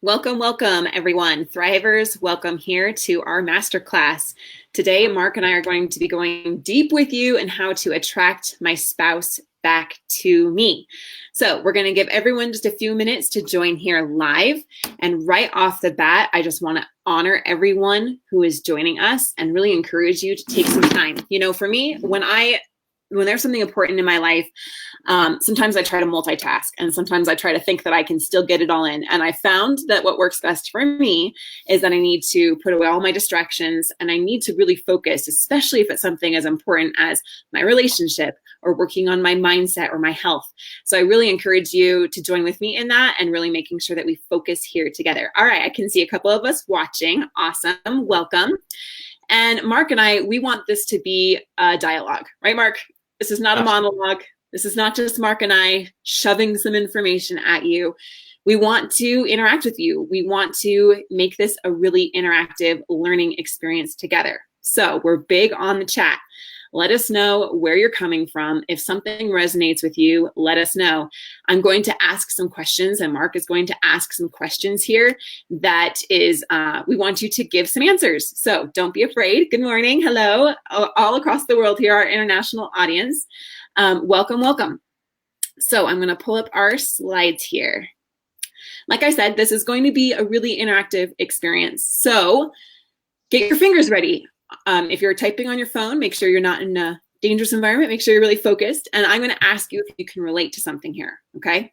Welcome, welcome, everyone. Thrivers, welcome here to our masterclass. Today, Mark and I are going to be going deep with you in how to attract my spouse back to me. So we're going to give everyone just a few minutes to join here live. And right off the bat, I just want to honor everyone who is joining us and really encourage you to take some time. You know, for me, when there's something important in my life, sometimes I try to multitask, and sometimes I try to think that I can still get it all in. And I found that what works best for me is that I need to put away all my distractions, and I need to really focus, especially if it's something as important as my relationship or working on my mindset or my health. So I really encourage you to join with me in that and really making sure that we focus here together. All right, I can see a couple of us watching. Awesome, welcome. And Mark and I, we want this to be a dialogue, right, Mark? This is not a monologue. This is not just Mark and I shoving some information at you. We want to interact with you. We want to make this a really interactive learning experience together. So we're big on the chat. Let us know where you're coming from. If something resonates with you, let us know. I'm going to ask some questions, and Mark is going to ask some questions here that is, we want you to give some answers. So don't be afraid. Good morning. Hello. All across the world here, our international audience. Welcome, welcome. So I'm going to pull up our slides here. Like I said, this is going to be a really interactive experience. So get your fingers ready. If you're typing on your phone, make sure you're not in a dangerous environment. Make sure you're really focused. And I'm going to ask you if you can relate to something here, okay?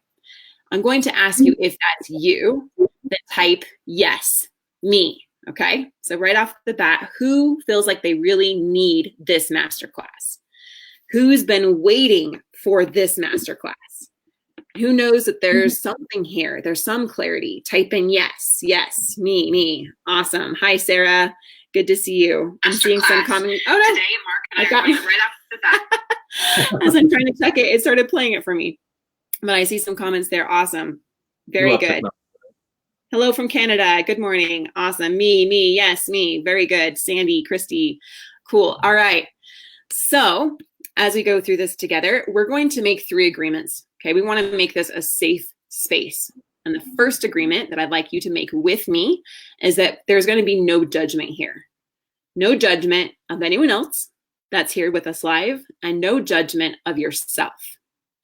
I'm going to ask you if that's you, then type yes, me, okay? So right off the bat, who feels like they really need this masterclass? Who's been waiting for this masterclass? Who knows that there's something here? There's some clarity. Type in yes, yes, me. Awesome. Hi, Sarah. Good to see you. I'm seeing some comments. Oh, no. Today, Mark and I got right off the bat. As I'm trying to check it, it started playing it for me. But I see some comments there. Awesome. Very good. Hello from Canada. Good morning. Awesome. Me. Yes, me. Very good. Sandy, Christy. Cool. All right. So as we go through this together, we're going to make 3 agreements. Okay. We want to make this a safe space. And the first agreement that I'd like you to make with me is that there's going to be no judgment here. No judgment of anyone else that's here with us live, and no judgment of yourself.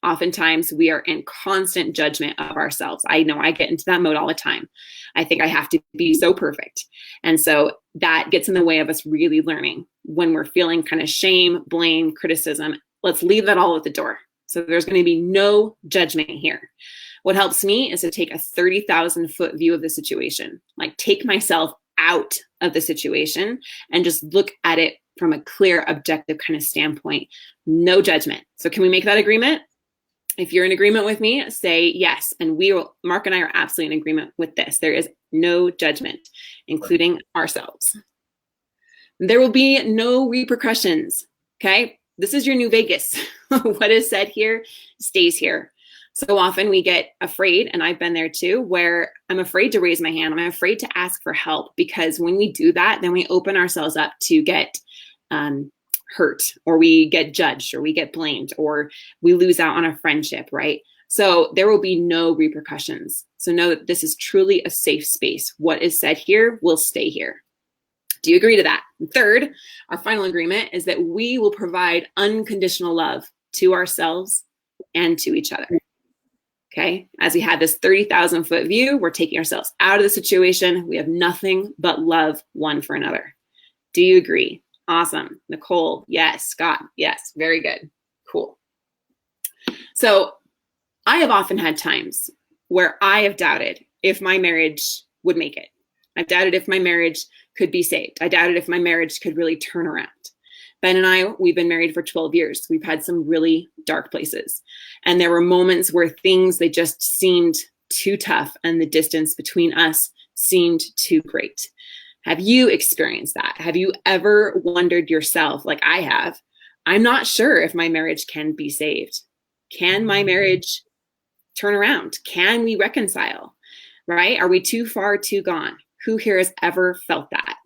Oftentimes we are in constant judgment of ourselves. I know I get into that mode all the time. I think I have to be so perfect. And so that gets in the way of us really learning. When we're feeling kind of shame, blame, criticism, let's leave that all at the door. So there's going to be no judgment here. What helps me is to take a 30,000-foot view of the situation, like take myself out of the situation and just look at it from a clear, objective kind of standpoint. No judgment. So can we make that agreement? If you're in agreement with me, say yes. And Mark and I are absolutely in agreement with this. There is no judgment, including ourselves. There will be no repercussions, okay? This is your new Vegas. What is said here stays here. So often we get afraid, and I've been there too, where I'm afraid to raise my hand. I'm afraid to ask for help, because when we do that, then we open ourselves up to get hurt, or we get judged, or we get blamed, or we lose out on a friendship, right? So there will be no repercussions. So know that this is truly a safe space. What is said here will stay here. Do you agree to that? And third, our final agreement is that we will provide unconditional love to ourselves and to each other. Okay, as we have this 30,000-foot view, we're taking ourselves out of the situation. We have nothing but love one for another. Do you agree? Awesome. Nicole, yes. Scott, yes. Very good. Cool. So I have often had times where I have doubted if my marriage would make it. I've doubted if my marriage could be saved. I doubted if my marriage could really turn around. Ben and I, we've been married for 12 years. We've had some really dark places. And there were moments where things, they just seemed too tough, and the distance between us seemed too great. Have you experienced that? Have you ever wondered yourself, like I have, I'm not sure if my marriage can be saved. Can my marriage turn around? Can we reconcile? Right? Are we too far, too gone? Who here has ever felt that?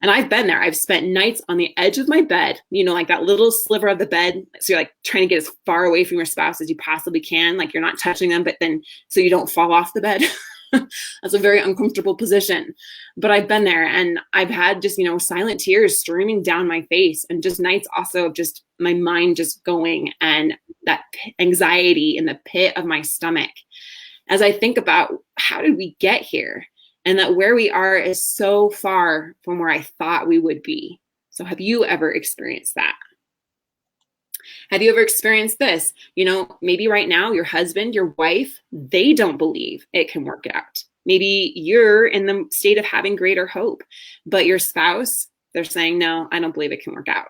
And I've been there. I've spent nights on the edge of my bed, you know, like that little sliver of the bed. So you're like trying to get as far away from your spouse as you possibly can. Like you're not touching them, but then so you don't fall off the bed. That's a very uncomfortable position, but I've been there, and I've had just, silent tears streaming down my face, and just nights also of just my mind just going, and that anxiety in the pit of my stomach as I think about how did we get here, and that where we are is so far from where I thought we would be. So have you ever experienced that? Have you ever experienced this? Maybe right now your husband, your wife, they don't believe it can work out. Maybe you're in the state of having greater hope, but your spouse, they're saying, no, I don't believe it can work out.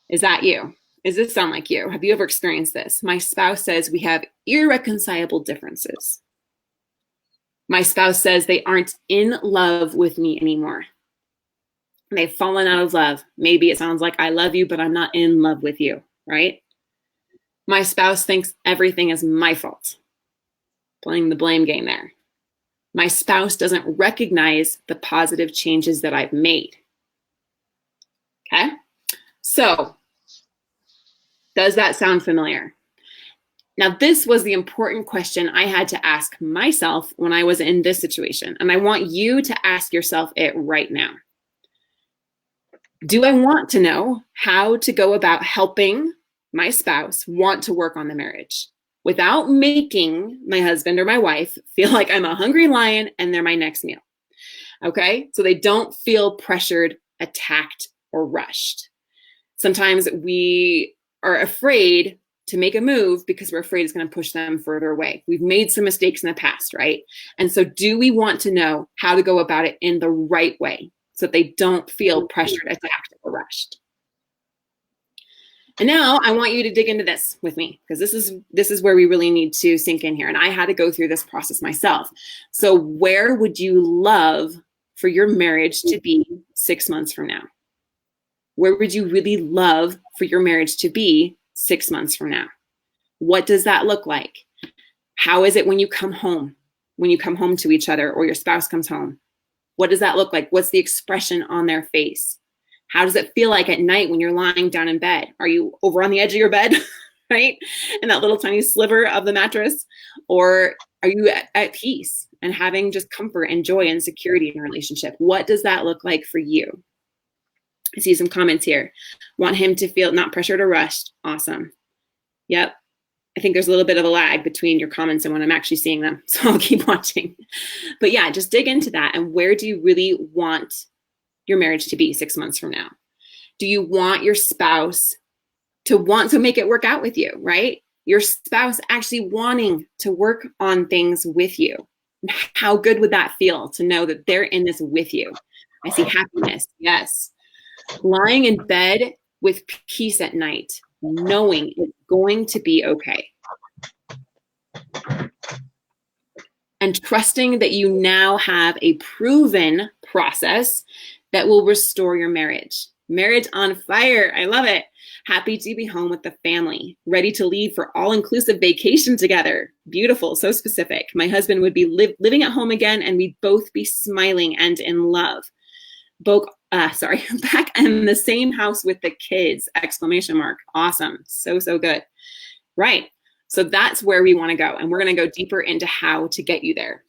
Is that you? Does this sound like you? Have you ever experienced this? My spouse says we have irreconcilable differences. My spouse says they aren't in love with me anymore. They've fallen out of love. Maybe it sounds like I love you, but I'm not in love with you, right? My spouse thinks everything is my fault. Playing the blame game there. My spouse doesn't recognize the positive changes that I've made. Okay? So, does that sound familiar? Now, this was the important question I had to ask myself when I was in this situation, and I want you to ask yourself it right now. Do I want to know how to go about helping my spouse want to work on the marriage without making my husband or my wife feel like I'm a hungry lion and they're my next meal? Okay, so they don't feel pressured, attacked, or rushed. Sometimes we are afraid to make a move because we're afraid it's going to push them further away. We've made some mistakes in the past, right? And so do we want to know how to go about it in the right way so that they don't feel pressured, attacked, or rushed? And now I want you to dig into this with me, because this is where we really need to sink in here. And I had to go through this process myself. So where would you love for your marriage to be 6 months from now? Where would you really love for your marriage to be 6 months from now? What does that look like? How is it when you come home to each other, or your spouse comes home? What does that look like? What's the expression on their face? How does it feel like at night when you're lying down in bed? Are you over on the edge of your bed, right? In that little tiny sliver of the mattress? Or are you at peace and having just comfort and joy and security in a relationship? What does that look like for you? I see some comments here. Want him to feel not pressured or rushed. Awesome. Yep. I think there's a little bit of a lag between your comments and when I'm actually seeing them. So I'll keep watching. But yeah, just dig into that. And where do you really want your marriage to be 6 months from now? Do you want your spouse to want to make it work out with you, right? Your spouse actually wanting to work on things with you. How good would that feel to know that they're in this with you? I see happiness. Yes. Lying in bed with peace at night, knowing it's going to be okay. And trusting that you now have a proven process that will restore your marriage. Marriage on fire. I love it. Happy to be home with the family, ready to leave for all-inclusive vacation together. Beautiful, so specific. My husband would be living at home again, and we'd both be smiling and in love. Back in the same house with the kids, ! Awesome. So good. Right. So that's where we want to go. And we're going to go deeper into how to get you there.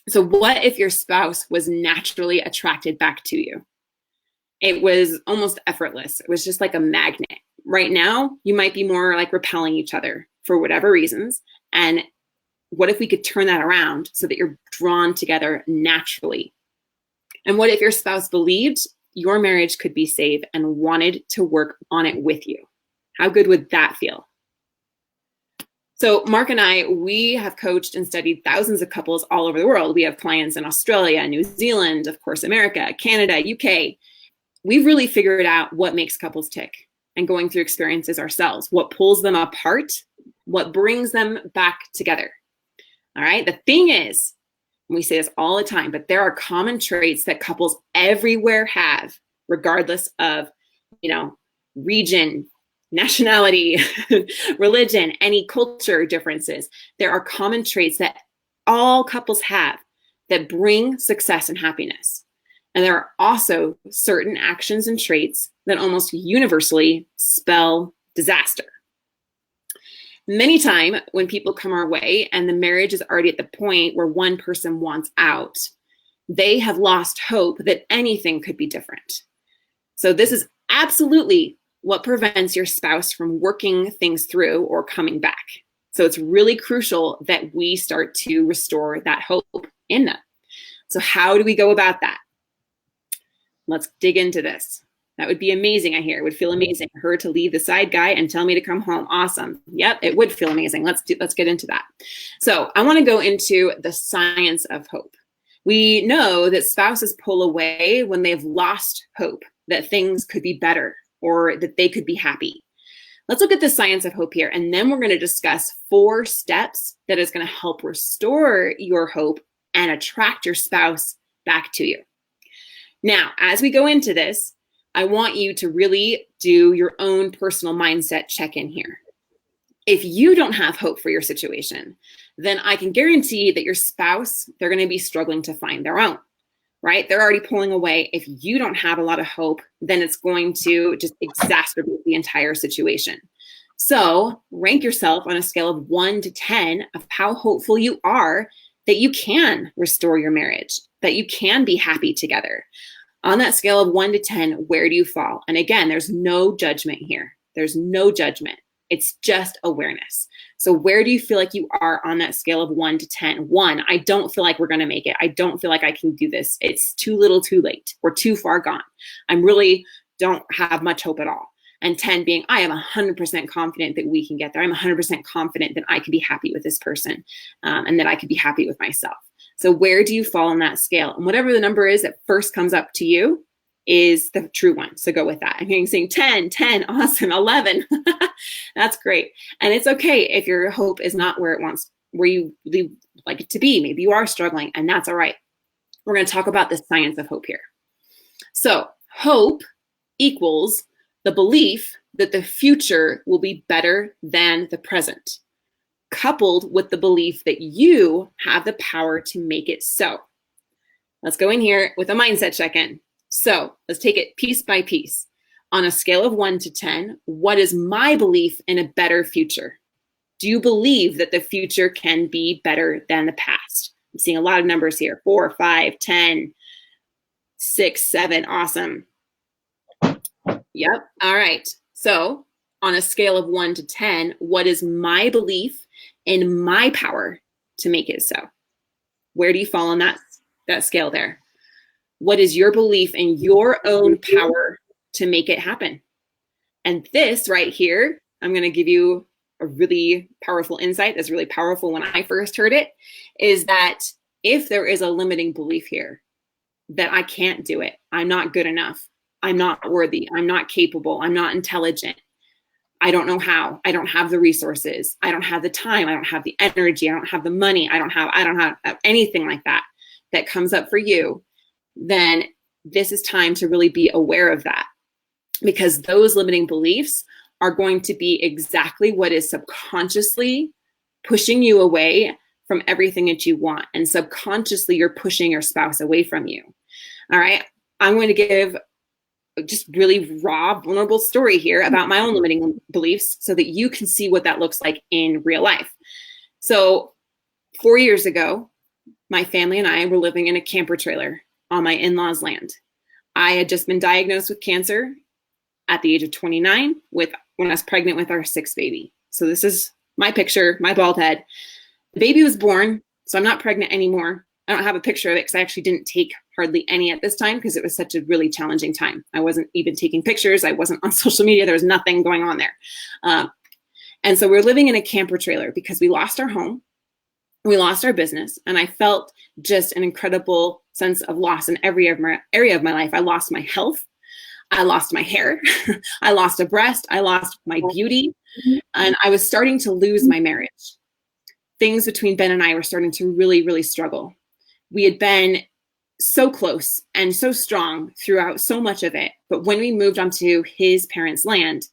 So what if your spouse was naturally attracted back to you? It was almost effortless. It was just like a magnet. Right now, you might be more like repelling each other for whatever reasons. And what if we could turn that around so that you're drawn together naturally? And what if your spouse believed your marriage could be saved and wanted to work on it with you? How good would that feel? So Mark and I, we have coached and studied thousands of couples all over the world. We have clients in Australia, New Zealand, of course, America, Canada, UK. We've really figured out what makes couples tick, and going through experiences ourselves, what pulls them apart, what brings them back together. All right. The thing is, we say this all the time, but there are common traits that couples everywhere have, regardless of, region, nationality, religion, any culture differences. There are common traits that all couples have that bring success and happiness. And there are also certain actions and traits that almost universally spell disaster. Many times when people come our way and the marriage is already at the point where one person wants out, they have lost hope that anything could be different. So this is absolutely what prevents your spouse from working things through or coming back. So it's really crucial that we start to restore that hope in them. So how do we go about that? Let's dig into this. That would be amazing, I hear. It would feel amazing for her to leave the side guy and tell me to come home. Awesome. Yep, it would feel amazing. Let's get into that. So I want to go into the science of hope. We know that spouses pull away when they've lost hope that things could be better or that they could be happy. Let's look at the science of hope here, and then we're going to discuss 4 steps that is going to help restore your hope and attract your spouse back to you. Now, as we go into this, I want you to really do your own personal mindset check-in here. If you don't have hope for your situation, then I can guarantee that your spouse, they're going to be struggling to find their own, right? They're already pulling away. If you don't have a lot of hope, then it's going to just exacerbate the entire situation. So rank yourself on a scale of 1 to 10 of how hopeful you are that you can restore your marriage, that you can be happy together. On that scale of 1 to 10, where do you fall? And again, there's no judgment here. There's no judgment. It's just awareness. So where do you feel like you are on that scale of 1 to 10? 1, I don't feel like we're going to make it. I don't feel like I can do this. It's too little too late. We're too far gone. I really don't have much hope at all. And 10 being, I am 100% confident that we can get there. I'm 100% confident that I can be happy with this person and that I could be happy with myself. So where do you fall on that scale? And whatever the number is that first comes up to you is the true one. So go with that. I'm hearing saying 10, 10, awesome, 11. That's great. And it's okay if your hope is not where you like it to be. Maybe you are struggling, and that's all right. We're going to talk about the science of hope here. So hope equals the belief that the future will be better than the present, coupled with the belief that you have the power to make it so. Let's go in here with a mindset check-in. So let's take it piece by piece. On a scale of 1 to 10, what is my belief in a better future? Do you believe that the future can be better than the past? I'm seeing a lot of numbers here. 4, 5, 10, 6, 7. Awesome. Yep. All right. So on a scale of 1 to 10, what is my belief in my power to make it so? Where do you fall on that scale there? What is your belief in your own power to make it happen? And this right here, I'm going to give you a really powerful insight that's really powerful when I first heard it, is that if there is a limiting belief here, that I can't do it, I'm not good enough, I'm not worthy, I'm not capable, I'm not intelligent, I don't know how, I don't have the resources, I don't have the time, I don't have the energy, I don't have the money, I don't have anything like that comes up for you, then this is time to really be aware of that, because those limiting beliefs are going to be exactly what is subconsciously pushing you away from everything that you want. And subconsciously, you're pushing your spouse away from you. All right. I'm going to give just really raw, vulnerable story here about my own limiting beliefs so that you can see what that looks like in real life. So 4 years ago, my family and I were living in a camper trailer on my in-laws' land. I had just been diagnosed with cancer at the age of 29 when I was pregnant with our 6th baby. So this is my picture, my bald head. The baby was born, so I'm not pregnant anymore. I don't have a picture of it because I actually didn't take hardly any at this time because it was such a really challenging time. I wasn't even taking pictures. I wasn't on social media. There was nothing going on there. And so we're living in a camper trailer because we lost our home. We lost our business. And I felt just an incredible sense of loss in every area of my life. I lost my health. I lost my hair. I lost a breast. I lost my beauty. And I was starting to lose my marriage. Things between Ben and I were starting to really, really struggle. We had been so close and so strong throughout so much of it. But when we moved onto his parents' land,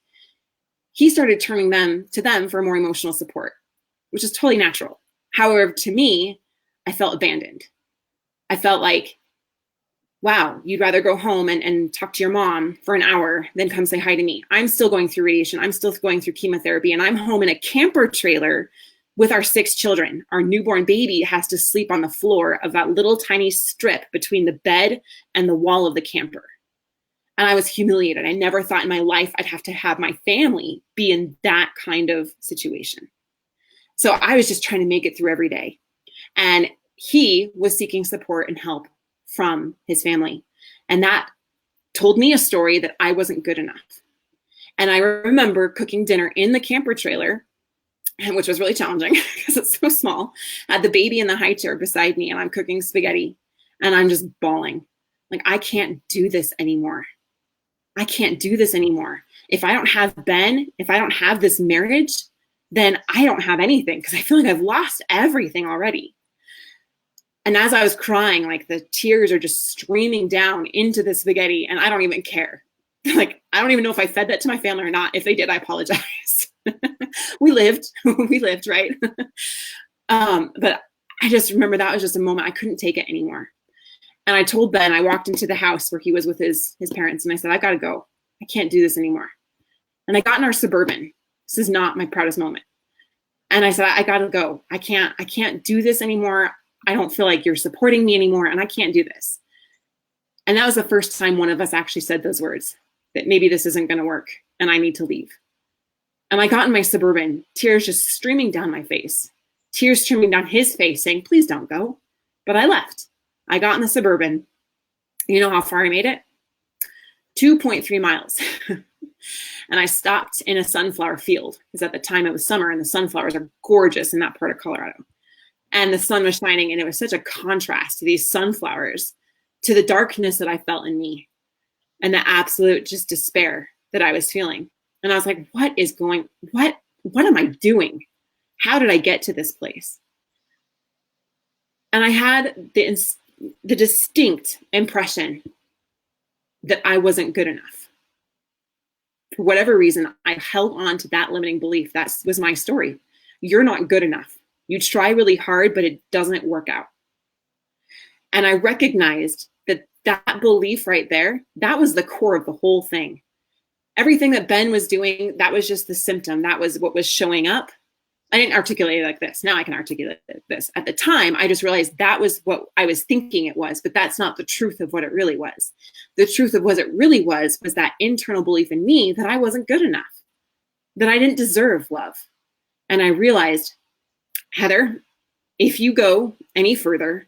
he started turning to them for more emotional support, which is totally natural. However, to me, I felt abandoned. I felt like wow, you'd rather go home and talk to your mom for an hour than come say hi to me. I'm still going through radiation. I'm still going through chemotherapy, and I'm home in a camper trailer with our 6 children. Our newborn baby has to sleep on the floor of that little tiny strip between the bed and the wall of the camper. And I was humiliated. I never thought in my life I'd have to have my family be in that kind of situation. So I was just trying to make it through every day. And he was seeking support and help from his family. And that told me a story that I wasn't good enough. And I remember cooking dinner in the camper trailer, which was really challenging because it's so small. I had the baby in the high chair beside me, and I'm cooking spaghetti, and I'm just bawling. Like, I can't do this anymore. I can't do this anymore. If I don't have Ben, if I don't have this marriage, then I don't have anything, because I feel like I've lost everything already. And as I was crying, like, the tears are just streaming down into the spaghetti, and I don't even care. Like, I don't even know if I fed that to my family or not. If they did, I apologize. we lived, right? But I just remember that was just a moment I couldn't take it anymore. And I told Ben, I walked into the house where he was with his parents, and I said, I gotta go. I can't do this anymore. And I got in our Suburban. This is not my proudest moment. And I said, I gotta go. I can't do this anymore. I don't feel like you're supporting me anymore, and I can't do this. And that was the first time one of us actually said those words, that maybe this isn't gonna work and I need to leave. And I got in my Suburban, tears just streaming down my face, tears streaming down his face, saying, please don't go. But I left. I got in the Suburban. You know how far I made it? 2.3 miles. And I stopped in a sunflower field, because at the time it was summer and the sunflowers are gorgeous in that part of Colorado. And the sun was shining, and it was such a contrast to these sunflowers, to the darkness that I felt in me, and the absolute just despair that I was feeling. And I was like, what am I doing? How did I get to this place? And I had the distinct impression that I wasn't good enough. For whatever reason, I held on to that limiting belief. That was my story. You're not good enough. You try really hard, but it doesn't work out. And I recognized that belief right there, that was the core of the whole thing. Everything that Ben was doing, that was just the symptom. That was what was showing up. I didn't articulate it like this. Now I can articulate this. At the time, I just realized that was what I was thinking it was, but that's not the truth of what it really was. The truth of what it really was that internal belief in me that I wasn't good enough, that I didn't deserve love. And I realized, Heather, if you go any further,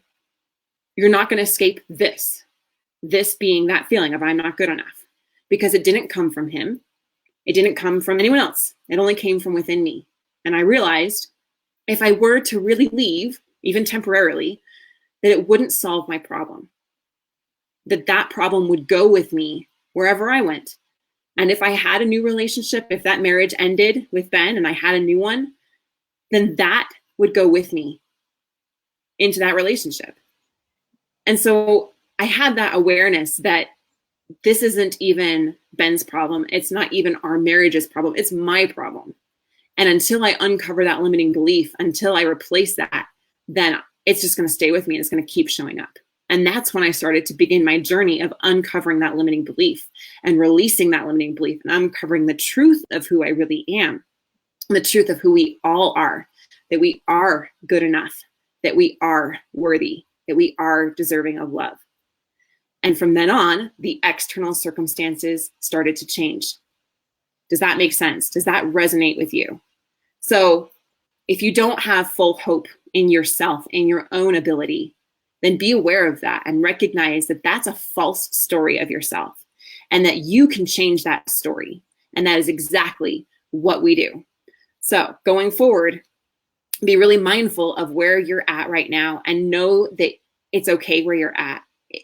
you're not going to escape this being that feeling of I'm not good enough, because it didn't come from him. It didn't come from anyone else. It only came from within me. And I realized if I were to really leave, even temporarily, that it wouldn't solve my problem, that problem would go with me wherever I went. And if I had a new relationship, if that marriage ended with Ben and I had a new one, then that would go with me into that relationship. And so I had that awareness that this isn't even Ben's problem. It's not even our marriage's problem. It's my problem. And until I uncover that limiting belief, until I replace that, then it's just going to stay with me and it's going to keep showing up. And that's when I started to begin my journey of uncovering that limiting belief and releasing that limiting belief and uncovering the truth of who I really am, the truth of who we all are, that we are good enough, that we are worthy, that we are deserving of love. And from then on, the external circumstances started to change. Does that make sense? Does that resonate with you? So if you don't have full hope in yourself, in your own ability, then be aware of that and recognize that that's a false story of yourself and that you can change that story. And that is exactly what we do. So going forward, be really mindful of where you're at right now and know that it's okay where you're at.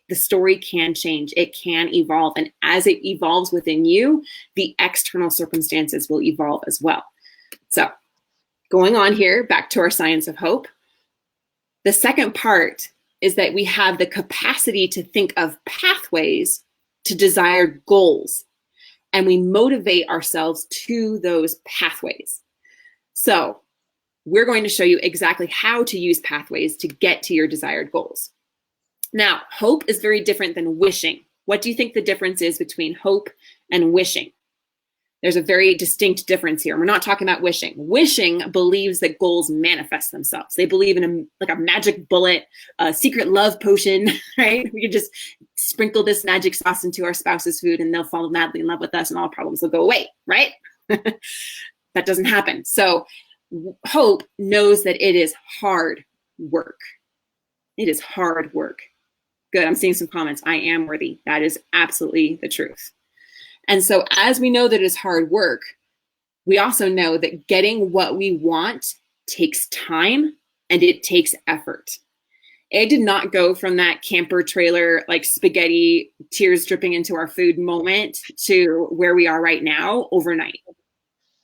The story can change. It can evolve. And as it evolves within you, the external circumstances will evolve as well. So going on here, back to our science of hope. The second part is that we have the capacity to think of pathways to desired goals, and we motivate ourselves to those pathways. So we're going to show you exactly how to use pathways to get to your desired goals. Now, hope is very different than wishing. What do you think the difference is between hope and wishing? There's a very distinct difference here. We're not talking about wishing. Wishing believes that goals manifest themselves. They believe in a magic bullet, a secret love potion, right? We could just sprinkle this magic sauce into our spouse's food and they'll fall madly in love with us and all problems will go away, right? That doesn't happen. So hope knows that it is hard work. It is hard work. Good, I'm seeing some comments. I am worthy. That is absolutely the truth. And so as we know that it is hard work, we also know that getting what we want takes time and it takes effort. I did not go from that camper trailer, like spaghetti, tears dripping into our food moment to where we are right now overnight.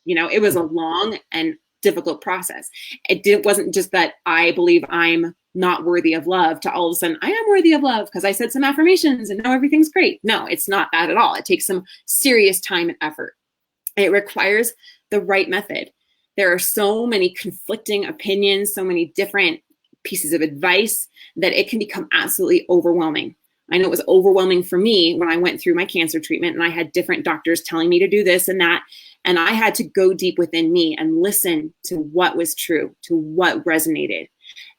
You know, it was a long and difficult process. It wasn't just that I believe I'm not worthy of love to all of a sudden I am worthy of love because I said some affirmations and now everything's great. No, it's not that at all. It takes some serious time and effort. It requires the right method. There are so many conflicting opinions, so many different pieces of advice that it can become absolutely overwhelming. I know it was overwhelming for me when I went through my cancer treatment and I had different doctors telling me to do this and that. And I had to go deep within me and listen to what was true, to what resonated.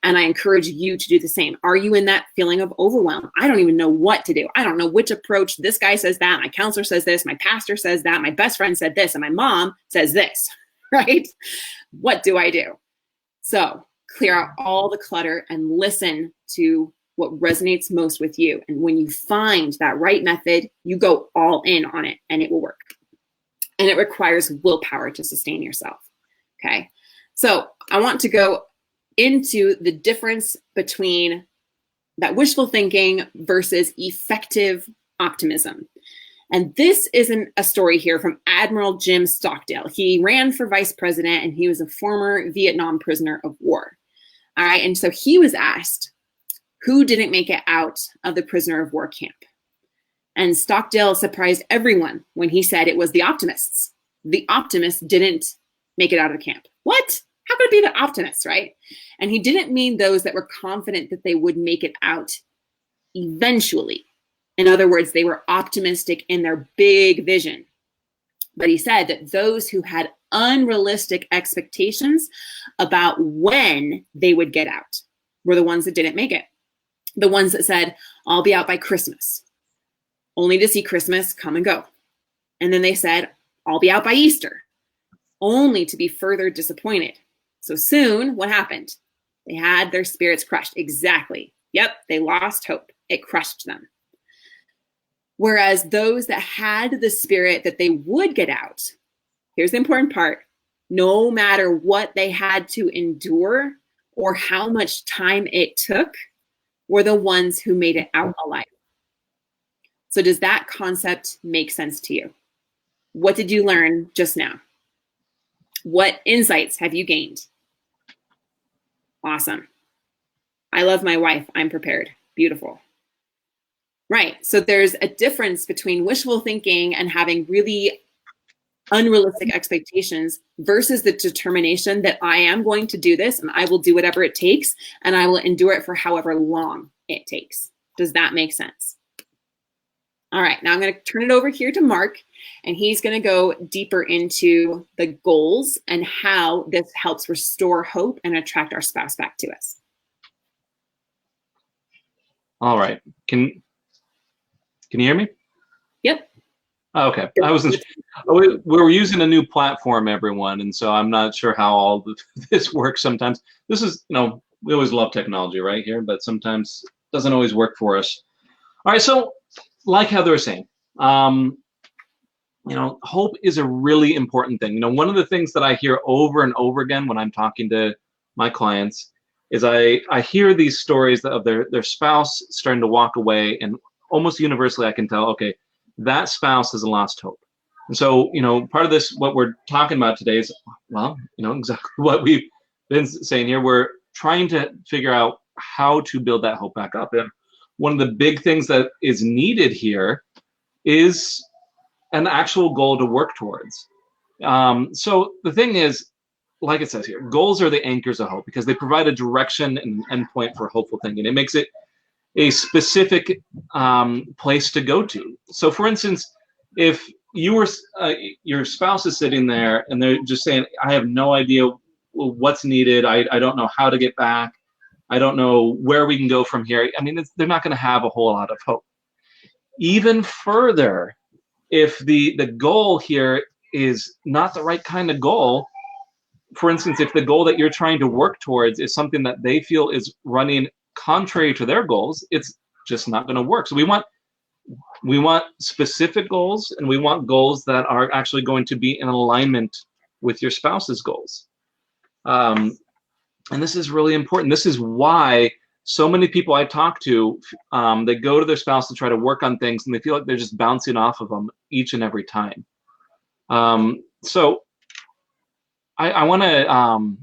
And I encourage you to do the same. Are you in that feeling of overwhelm? I don't even know what to do. I don't know which approach. This guy says that, my counselor says this, my pastor says that, my best friend said this, and my mom says this, right? What do I do? So clear out all the clutter and listen to what resonates most with you. And when you find that right method, you go all in on it and it will work. And it requires willpower to sustain yourself, okay? So I want to go into the difference between that wishful thinking versus effective optimism. And this isn't a story here from Admiral Jim Stockdale. He ran for vice president and he was a former Vietnam prisoner of war. All right, and so he was asked, who didn't make it out of the prisoner of war camp? And Stockdale surprised everyone when he said it was the optimists. The optimists didn't make it out of the camp. What? How could it be the optimists, right? And he didn't mean those that were confident that they would make it out eventually. In other words, they were optimistic in their big vision. But he said that those who had unrealistic expectations about when they would get out were the ones that didn't make it. The ones that said, I'll be out by Christmas, only to see Christmas come and go. And then they said, I'll be out by Easter, only to be further disappointed. So soon, what happened? They had their spirits crushed. Exactly. Yep, they lost hope. It crushed them. Whereas those that had the spirit that they would get out, here's the important part, no matter what they had to endure or how much time it took, were the ones who made it out alive. So does that concept make sense to you? What did you learn just now? What insights have you gained? Awesome. I love my wife. I'm prepared. Beautiful. Right. So there's a difference between wishful thinking and having really unrealistic expectations versus the determination that I am going to do this and I will do whatever it takes and I will endure it for however long it takes. Does that make sense? All right, now I'm going to turn it over here to Mark, and he's going to go deeper into the goals and how this helps restore hope and attract our spouse back to us. All right. Can you hear me? Yep. Okay. We were using a new platform, everyone, and so I'm not sure how all this works sometimes. This is, we always love technology right here, but sometimes it doesn't always work for us. All right, so like how they were saying, hope is a really important thing. One of the things that I hear over and over again when I'm talking to my clients is I hear these stories of their spouse starting to walk away, and almost universally I can tell, okay, that spouse has lost hope. And so, part of this, what we're talking about today is, exactly what we've been saying here. We're trying to figure out how to build that hope back up. And one of the big things that is needed here is an actual goal to work towards. So the thing is, like it says here, goals are the anchors of hope because they provide a direction and endpoint for hopeful thinking. It makes it a specific place to go to. So for instance, if you were your spouse is sitting there and they're just saying, I have no idea what's needed, I don't know how to get back, I don't know where we can go from here. I mean, they're not going to have a whole lot of hope. Even further, if the goal here is not the right kind of goal, for instance, if the goal that you're trying to work towards is something that they feel is running contrary to their goals, it's just not going to work. So we want specific goals, and we want goals that are actually going to be in alignment with your spouse's goals. And this is really important. This is why so many people I talk to, they go to their spouse to try to work on things, and they feel like they're just bouncing off of them each and every time. So I want to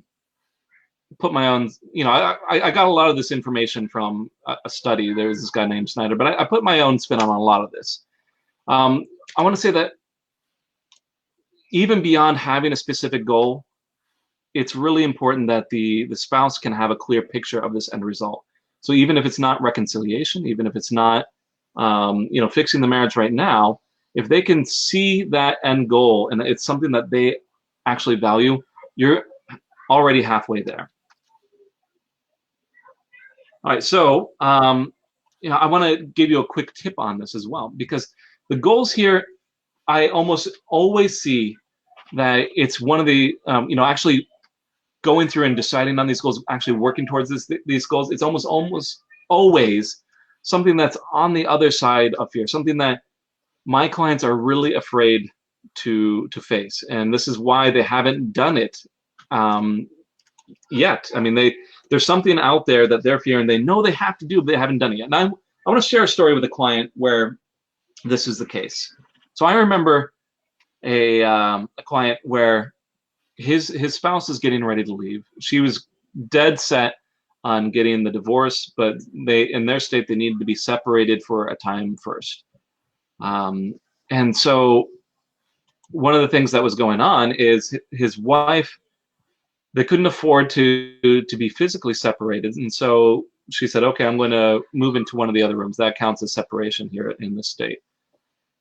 put my own, I got a lot of this information from a study. There's this guy named Snyder, but I put my own spin on a lot of this. I want to say that even beyond having a specific goal, it's really important that the spouse can have a clear picture of this end result. So even if it's not reconciliation, even if it's not, fixing the marriage right now, if they can see that end goal and it's something that they actually value, you're already halfway there. All right, so I want to give you a quick tip on this as well, because the goals here, I almost always see that it's one of the, actually going through and deciding on these goals, actually working towards these goals, it's almost always something that's on the other side of fear, something that my clients are really afraid to face. And this is why they haven't done it yet. I mean, there's something out there that they're fearing, they know they have to do, but they haven't done it yet. And I want to share a story with a client where this is the case. So I remember a client where his spouse is getting ready to leave. She was dead set on getting the divorce, but in their state, they needed to be separated for a time first. And so one of the things that was going on is his wife, they couldn't afford to be physically separated. And so she said, okay, I'm going to move into one of the other rooms. That counts as separation here in this state.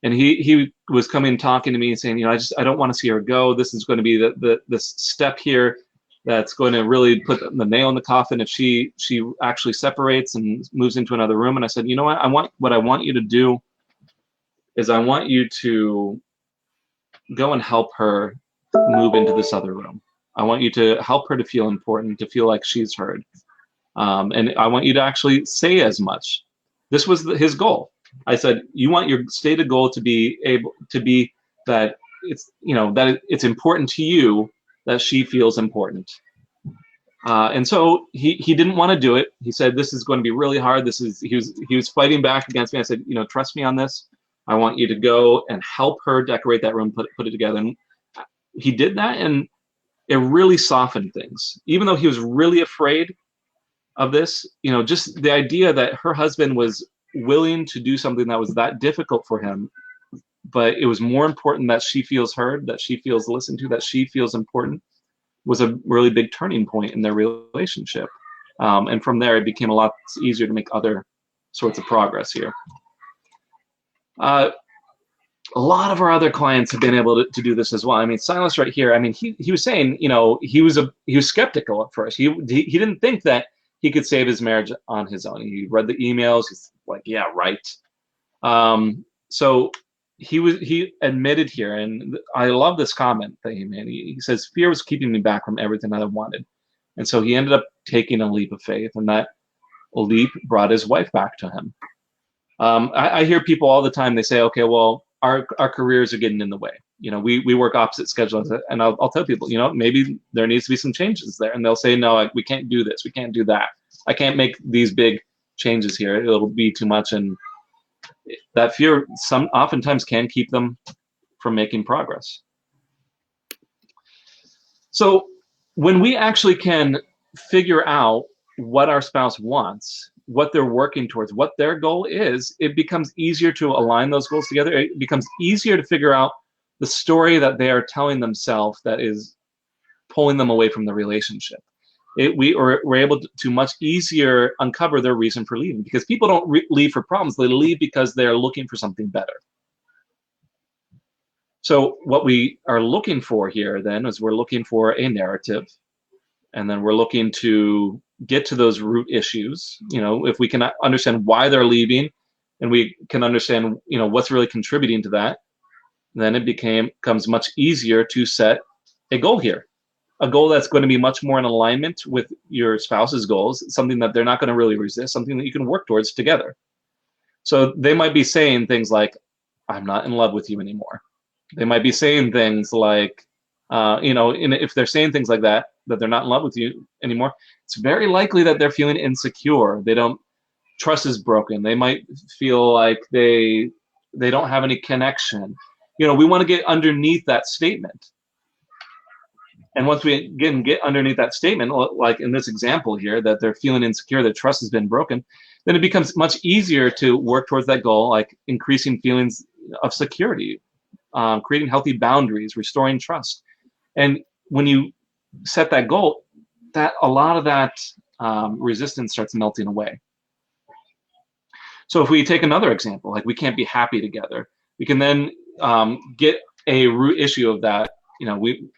And he was coming talking to me and saying, I don't want to see her go. This is going to be this step here that's going to really put the nail in the coffin if she actually separates and moves into another room. And I said, you know what I want you to do is I want you to go and help her move into this other room. I want you to help her to feel important, to feel like she's heard. And I want you to actually say as much. This was his goal. I said, you want your stated goal to be able to be that it's, that it's important to you that she feels important. And so he didn't want to do it. He said, this is going to be really hard. He was fighting back against me. I said, trust me on this. I want you to go and help her decorate that room, put it together. And he did that, and it really softened things. Even though he was really afraid of this, just the idea that her husband was willing to do something that was that difficult for him, but it was more important that she feels heard, that she feels listened to, that she feels important, was a really big turning point in their relationship. And from there, it became a lot easier to make other sorts of progress here. A lot of our other clients have been able to do this as well. I mean, Silas right here, I mean, he was saying, he was skeptical at first. He didn't think that he could save his marriage on his own. He read the emails. He's like, yeah, right. So he admitted here, and I love this comment that he made. He says, fear was keeping me back from everything that I wanted. And so he ended up taking a leap of faith, and that leap brought his wife back to him. I hear people all the time, they say, okay, well, our careers are getting in the way. We work opposite schedules, and I'll tell people, maybe there needs to be some changes there. And they'll say, no, we can't do this. We can't do that. I can't make these big changes here. It'll be too much. And that fear oftentimes can keep them from making progress. So when we actually can figure out what our spouse wants, what they're working towards, what their goal is, it becomes easier to align those goals together. It becomes easier to figure out the story that they are telling themselves that is pulling them away from the relationship. we're able to much easier uncover their reason for leaving, because people don't leave for problems. They leave because they're looking for something better. So what we are looking for here then is we're looking for a narrative, and then we're looking to get to those root issues. If we can understand why they're leaving, and we can understand, what's really contributing to that, then it becomes much easier to set a goal here. A goal that's going to be much more in alignment with your spouse's goals, something that they're not going to really resist, something that you can work towards together. So they might be saying things like, I'm not in love with you anymore. They might be saying things like, if they're saying things like that they're not in love with you anymore, it's very likely that they're feeling insecure. Trust is broken. They might feel like they don't have any connection. We want to get underneath that statement. And once we get underneath that statement, like in this example here, that they're feeling insecure, that trust has been broken, then it becomes much easier to work towards that goal, like increasing feelings of security, creating healthy boundaries, restoring trust. And when you set that goal, that a lot of that resistance starts melting away. So if we take another example, like we can't be happy together, we can then get a root issue of that.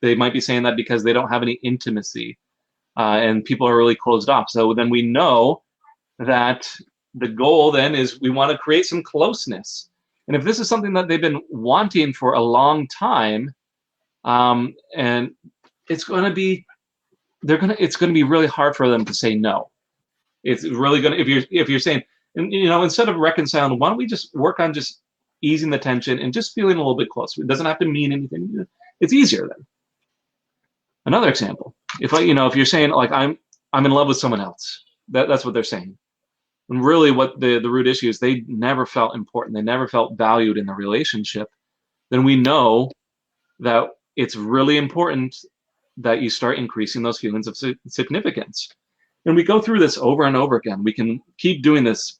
They might be saying that because they don't have any intimacy, and people are really closed off. So then we know that the goal then is we want to create some closeness. And if this is something that they've been wanting for a long time, and it's going to be really hard for them to say no. It's really going to, if you're saying, instead of reconciling, why don't we just work on just easing the tension and just feeling a little bit closer? It doesn't have to mean anything. It's easier then. Another example, if you're saying like I'm in love with someone else, that's what they're saying. And really what the root issue is, they never felt important. They never felt valued in the relationship. Then we know that it's really important that you start increasing those feelings of significance. And we go through this over and over again. We can keep doing this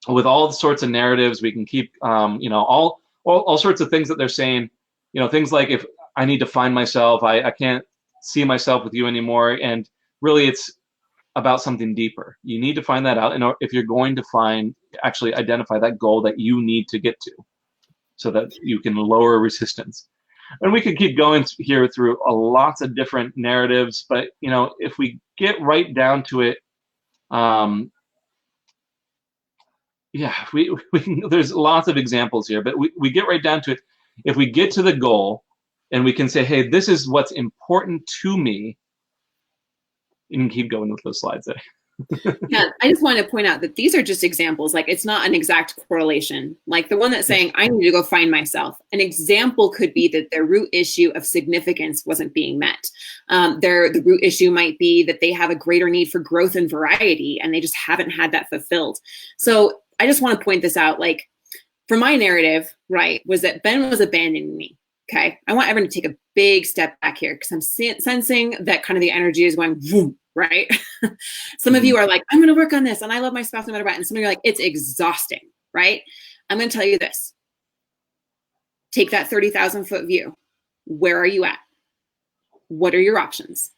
with all sorts of narratives. We can keep, all sorts of things that they're saying, things like, if I need to find myself, I can't see myself with you anymore. And really it's about something deeper. You need to find that out. And if you're going to actually identify that goal that you need to get to, so that you can lower resistance. And we could keep going here through lots of different narratives, but if we get right down to it, there's lots of examples here, but we get right down to it. If we get to the goal and we can say, hey, this is what's important to me, you can keep going with those slides there. Yeah, I just want to point out that these are just examples. Like, it's not an exact correlation. Like the one that's saying, I need to go find myself. An example could be that their root issue of significance wasn't being met. The root issue might be that they have a greater need for growth and variety, and they just haven't had that fulfilled. So I just want to point this out. Like, for my narrative, right, was that Ben was abandoning me. Okay. I want everyone to take a big step back here, because I'm sensing that kind of the energy is going, boom, right? Some of you are like, I'm going to work on this and I love my spouse no matter what. And some of you are like, it's exhausting, right? I'm going to tell you this. Take that 30,000 foot view. Where are you at? What are your options?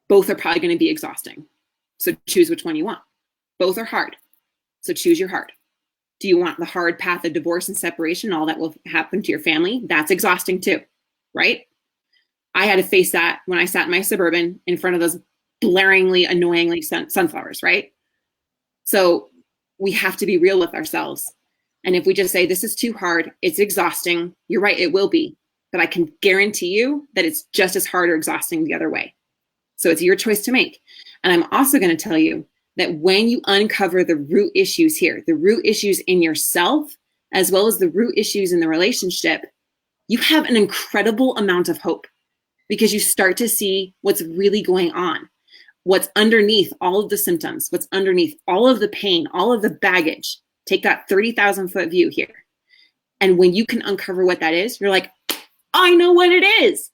Both are probably going to be exhausting. So choose which one you want. Both are hard. So choose your hard. Do you want the hard path of divorce and separation, all that will happen to your family? That's exhausting too, right? I had to face that when I sat in my Suburban in front of those blaringly, annoyingly sunflowers, right? So we have to be real with ourselves. And if we just say, this is too hard, it's exhausting, you're right, it will be. But I can guarantee you that it's just as hard or exhausting the other way. So it's your choice to make. And I'm also going to tell you that when you uncover the root issues here, the root issues in yourself, as well as the root issues in the relationship, you have an incredible amount of hope, because you start to see what's really going on, what's underneath all of the symptoms, what's underneath all of the pain, all of the baggage. Take that 30,000 foot view here. And when you can uncover what that is, you're like, I know what it is,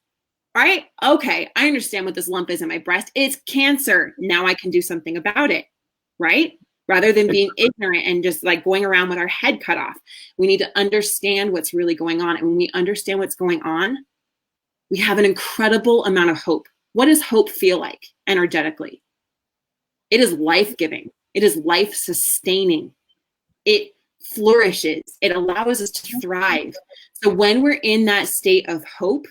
right? Okay, I understand what this lump is in my breast. It's cancer. Now I can do something about it, right? Rather than being ignorant and just like going around with our head cut off. We need to understand what's really going on. And when we understand what's going on, we have an incredible amount of hope. What does hope feel like? energetically. It is life-giving. It is life-sustaining. It flourishes. It allows us to thrive. So when we're in that state of hope,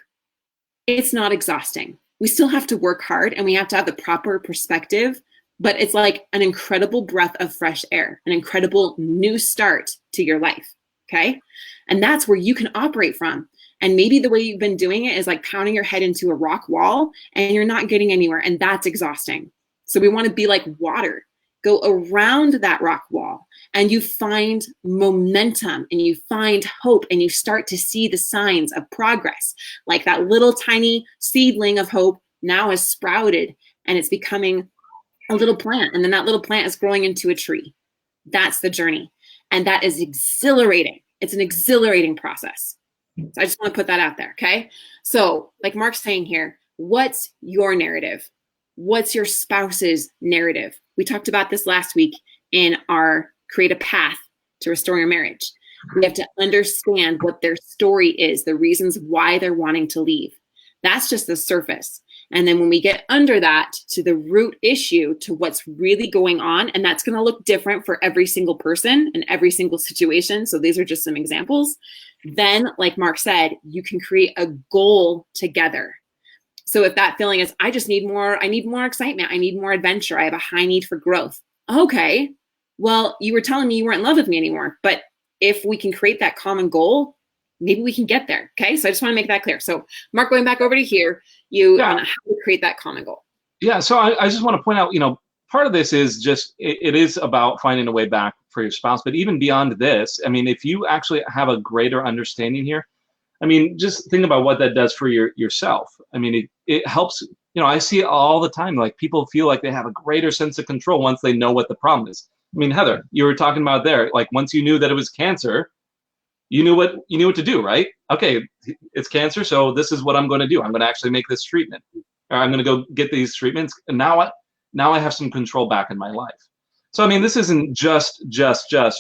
it's not exhausting. We still have to work hard and we have to have the proper perspective, but it's like an incredible breath of fresh air, an incredible new start to your life. Okay. And that's where you can operate from. And maybe the way you've been doing it is like pounding your head into a rock wall and you're not getting anywhere. And that's exhausting. So we want to be like water, go around that rock wall and you find momentum and you find hope and you start to see the signs of progress. Like that little tiny seedling of hope now has sprouted and it's becoming a little plant. And then that little plant is growing into a tree. That's the journey. And that is exhilarating. It's an exhilarating process. So I just want to put that out there. Okay. So like Mark's saying here, what's your narrative? What's your spouse's narrative? We talked about this last week in our Create a Path to Restore Your Marriage. We have to understand what their story is, the reasons why they're wanting to leave. That's just the surface. And then when we get under that to the root issue, to what's really going on, and that's going to look different for every single person and every single situation. So these are just some examples. Then, like Mark said, you can create a goal together. So if that feeling is, I need more excitement. I need more adventure. I have a high need for growth. Okay, well, you were telling me you weren't in love with me anymore. But if we can create that common goal, maybe we can get there. Okay, so I just want to make that clear. So Mark, going back over to here, on how to create that common goal. Yeah, so I just want to point out, part of this is just, it is about finding a way back for your spouse. But even beyond this, I mean, if you actually have a greater understanding here, I mean, just think about what that does for yourself. I mean, it helps, I see it all the time. Like people feel like they have a greater sense of control once they know what the problem is. I mean, Heather, you were talking about there, like once you knew that it was cancer, you knew what to do, right? Okay, it's cancer, so this is what I'm going to do. I'm going to actually make this treatment, or I'm going to go get these treatments, and now I have some control back in my life. So I mean, this isn't just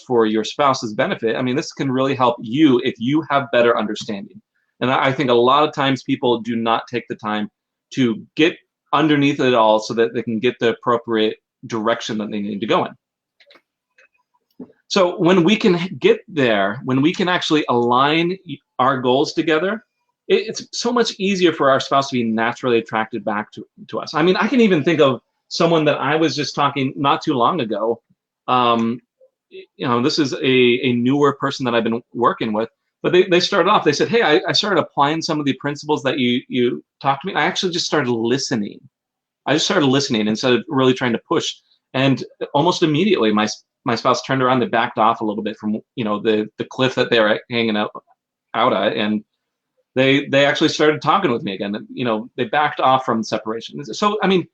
for your spouse's benefit. I mean, this can really help you if you have better understanding. And I think a lot of times people do not take the time to get underneath it all so that they can get the appropriate direction that they need to go in. So when we can get there, when we can actually align our goals together, it's so much easier for our spouse to be naturally attracted back to us. I mean, I can even think of someone that I was just talking not too long ago. This is a newer person that I've been working with, but they started off, they said, hey, I started applying some of the principles that you talked to me. I actually just started listening. I just started listening instead of really trying to push. And almost immediately, my spouse turned around, they backed off a little bit from, the cliff that they were hanging out at, and they actually started talking with me again. They backed off from separation. So, I mean,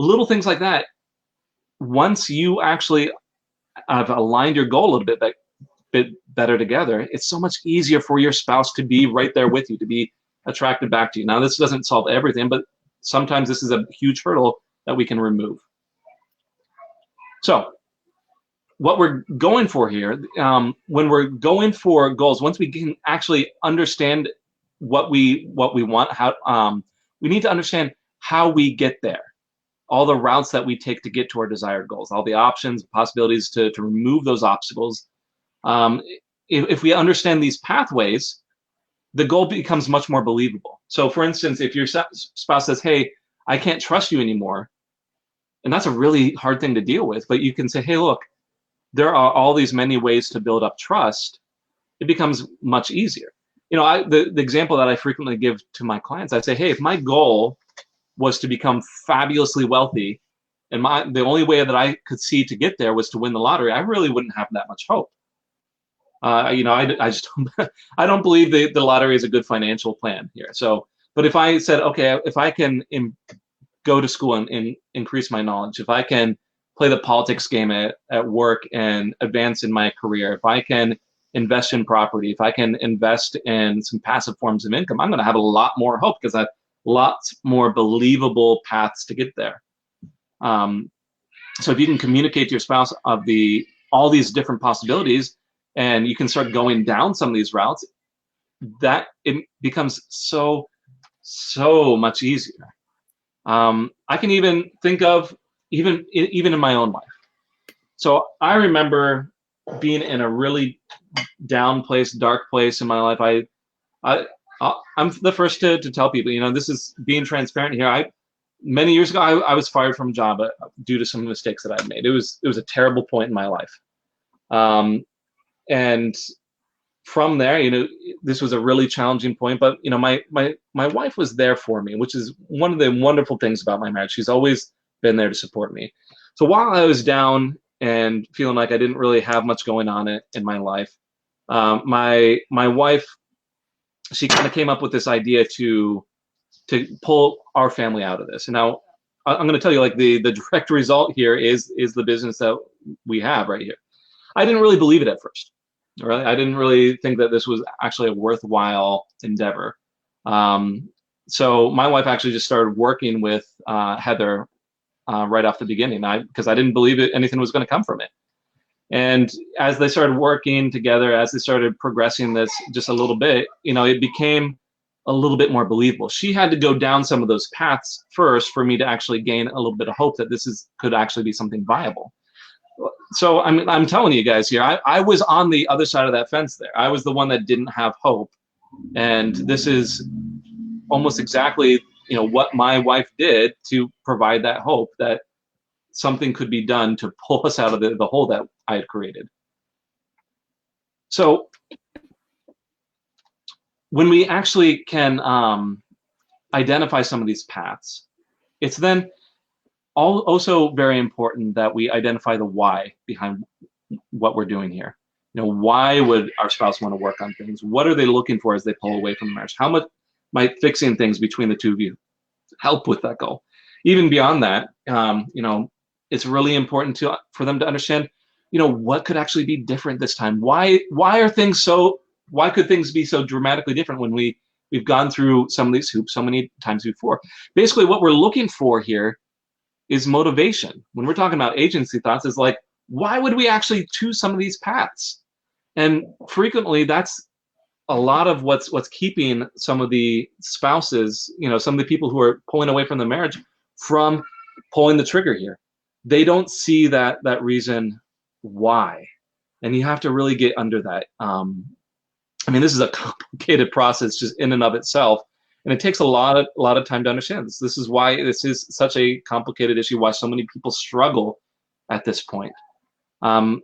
little things like that, once you actually have aligned your goal a little bit better together, it's so much easier for your spouse to be right there with you, to be attracted back to you. Now, this doesn't solve everything, but sometimes this is a huge hurdle that we can remove. So what we're going for here, when we're going for goals, once we can actually understand what we want, how we need to understand how we get there, all the routes that we take to get to our desired goals, all the options, possibilities to remove those obstacles. If we understand these pathways, the goal becomes much more believable. So for instance, if your spouse says, hey, I can't trust you anymore, and that's a really hard thing to deal with, but you can say, hey, look, there are all these many ways to build up trust. It becomes much easier. The example that I frequently give to my clients, I say, hey, if my goal was to become fabulously wealthy, and the only way that I could see to get there was to win the lottery, I really wouldn't have that much hope. I just I don't believe the lottery is a good financial plan here. So, but if I said, okay, if I can go to school and increase my knowledge, if I can play the politics game at work and advance in my career, if I can invest in property, if I can invest in some passive forms of income, I'm going to have a lot more hope because I have lots more believable paths to get there. So if you can communicate to your spouse of all these different possibilities, and you can start going down some of these routes, that it becomes so much easier. I can even think of even in my own life. So I remember being in a really down place, dark place in my life. I I'm the first to tell people, this is being transparent here. Many years ago, I was fired from a job due to some mistakes that I'd made. It was a terrible point in my life. And from there, this was a really challenging point, but my wife was there for me, which is one of the wonderful things about my marriage. She's always been there to support me. So while I was down and feeling like I didn't really have much going on in my life, my wife, she kind of came up with this idea to pull our family out of this. And now I'm going to tell you, like, the direct result here is the business that we have right here. I didn't really believe it at first. Right? I didn't really think that this was actually a worthwhile endeavor. So my wife actually just started working with Heather right off the beginning, because I didn't believe anything was going to come from it. And as they started working together, as they started progressing this just a little bit, it became a little bit more believable. She had to go down some of those paths first for me to actually gain a little bit of hope that could actually be something viable. So I'm telling you guys here, I was on the other side of that fence there. I was the one that didn't have hope. And this is almost exactly, what my wife did to provide that hope that something could be done to pull us out of the hole that I had created. So when we actually can identify some of these paths, it's then also very important that we identify the why behind what we're doing here. Why would our spouse want to work on things? What are they looking for as they pull away from the marriage? How much might fixing things between the two of you help with that goal? Even beyond that, it's really important for them to understand, what could actually be different this time? Why could things be so dramatically different when we've gone through some of these hoops so many times before? Basically, what we're looking for here is motivation. When we're talking about agency thoughts, is like, why would we actually choose some of these paths? And frequently, that's a lot of what's keeping some of the spouses, some of the people who are pulling away from the marriage, from pulling the trigger here. They don't see that reason why, and you have to really get under that. This is a complicated process just in and of itself, and it takes a lot of time to understand this. This is why this is such a complicated issue, why so many people struggle at this point. But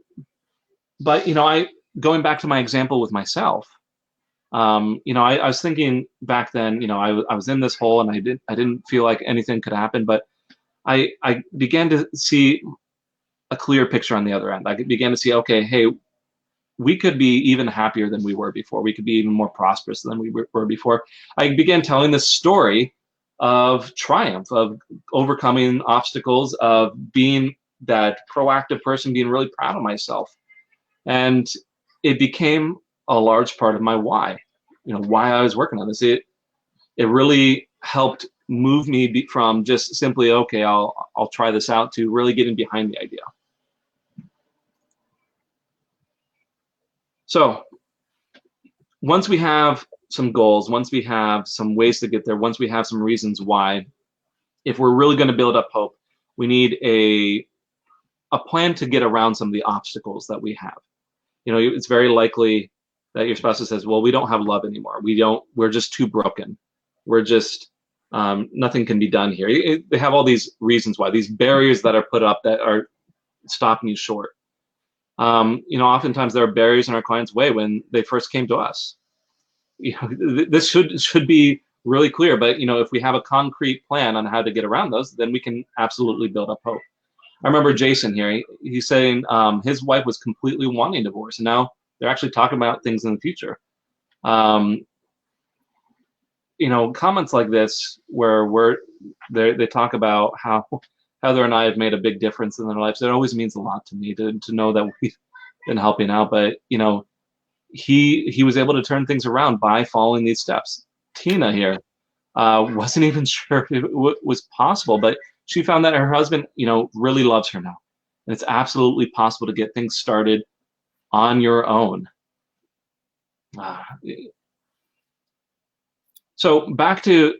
going back to my example with myself, I was thinking back then, I was in this hole and I didn't feel like anything could happen, but I began to see a clear picture on the other end. I began to see, okay, hey, we could be even happier than we were before. We could be even more prosperous than we were before. I began telling this story of triumph, of overcoming obstacles, of being that proactive person, being really proud of myself. And it became a large part of my why, why I was working on this. It really helped move me from just simply, okay, I'll try this out, to really getting behind the idea. So once we have some goals, once we have some ways to get there, once we have some reasons why, if we're really going to build up hope, we need a plan to get around some of the obstacles that we have. It's very likely that your spouse says, well, we don't have love anymore. We're just too broken. We're just, nothing can be done here. They have all these reasons why, these barriers that are put up that are stopping you short. Oftentimes there are barriers in our clients' way when they first came to us. This should be really clear, but if we have a concrete plan on how to get around those, then we can absolutely build up hope. I remember Jason here. He's saying his wife was completely wanting divorce, and now they're actually talking about things in the future. Comments like this where they talk about how Heather and I have made a big difference in their lives. It always means a lot to me to know that we've been helping out. But he was able to turn things around by following these steps. Tina here wasn't even sure if it was possible, but she found that her husband, really loves her now. And it's absolutely possible to get things started on your own. So back to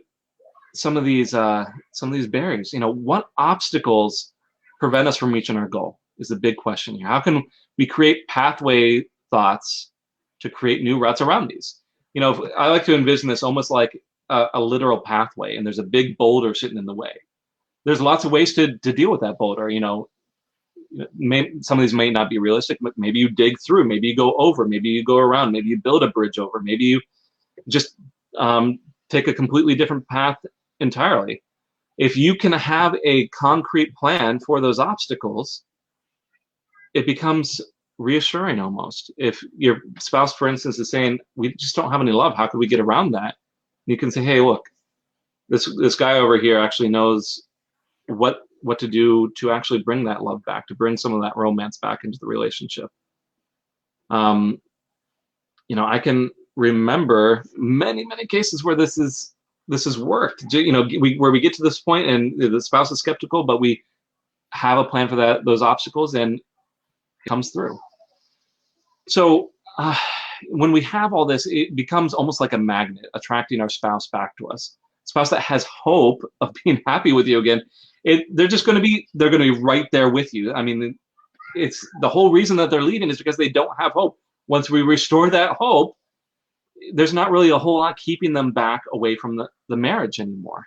some of these barriers. What obstacles prevent us from reaching our goal is the big question here. How can we create pathway thoughts to create new routes around these? I like to envision this almost like a literal pathway, and there's a big boulder sitting in the way. There's lots of ways to deal with that boulder. Some of these may not be realistic, but maybe you dig through, maybe you go over, maybe you go around, maybe you build a bridge over, maybe you just take a completely different path entirely. If you can have a concrete plan for those obstacles, it becomes reassuring almost. If your spouse, for instance, is saying, we just don't have any love, how could we get around that? You can say, hey, look, this guy over here actually knows what to do to actually bring that love back, to bring some of that romance back into the relationship. I can remember many cases where this has worked. Where we get to this point and the spouse is skeptical, but we have a plan for those obstacles, and it comes through. So when we have all this, it becomes almost like a magnet attracting our spouse back to us. A spouse that has hope of being happy with you again, they're going to be right there with you. I mean, it's the whole reason that they're leaving is because they don't have hope. Once we restore that hope, there's not really a whole lot keeping them back away from the marriage anymore.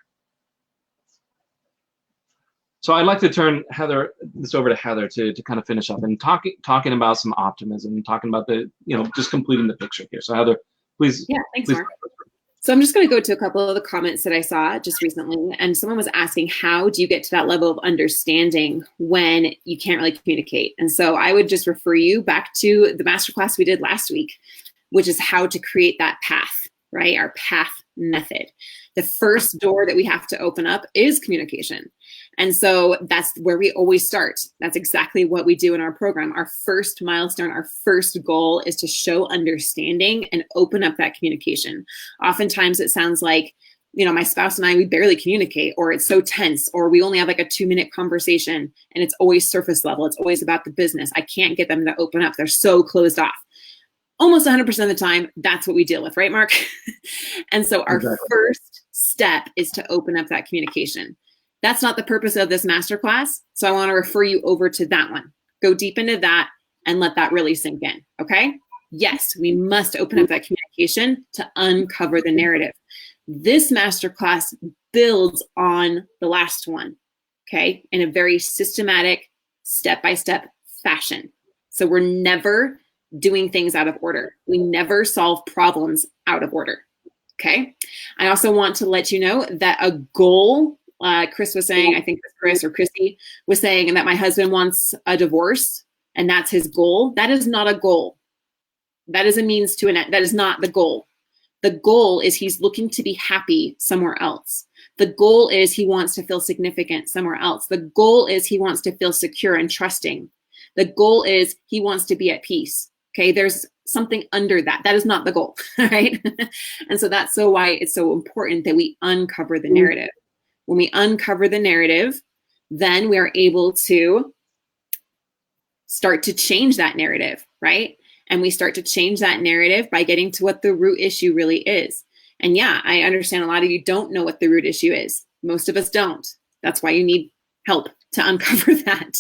So I'd like to turn this over to Heather to kind of finish up and talking about some optimism and talking about just completing the picture here. So Heather, please. Yeah, thanks, Mark. So I'm just going to go to a couple of the comments that I saw just recently, and someone was asking, how do you get to that level of understanding when you can't really communicate? And so I would just refer you back to the masterclass we did last week, which is how to create that path, right? Our path method. The first door that we have to open up is communication. And so that's where we always start. That's exactly what we do in our program. Our first milestone, our first goal is to show understanding and open up that communication. Oftentimes it sounds like, my spouse and I, we barely communicate, or it's so tense, or we only have like a 2-minute conversation and it's always surface level. It's always about the business. I can't get them to open up. They're so closed off. Almost 100% of the time, that's what we deal with, right, Mark? And so our first step is to open up that communication. That's not the purpose of this masterclass. So I want to refer you over to that one. Go deep into that and let that really sink in. Okay. Yes, we must open up that communication to uncover the narrative. This masterclass builds on the last one. Okay. In a very systematic, step-by-step fashion. So we're never doing things out of order. We never solve problems out of order. Okay. I also want to let you know that a goal, Chris was saying, I think Chris or Chrissy was saying that my husband wants a divorce and that's his goal. That is not a goal. That is a means to an end. That is not the goal. The goal is he's looking to be happy somewhere else. The goal is he wants to feel significant somewhere else. The goal is he wants to feel secure and trusting. The goal is he wants to be at peace. Okay, there's something under that. That is not the goal, right? And so that's why it's so important that we uncover the narrative. When we uncover the narrative, then we are able to start to change that narrative, right? And we start to change that narrative by getting to what the root issue really is. And yeah, I understand a lot of you don't know what the root issue is. Most of us don't. That's why you need help to uncover that,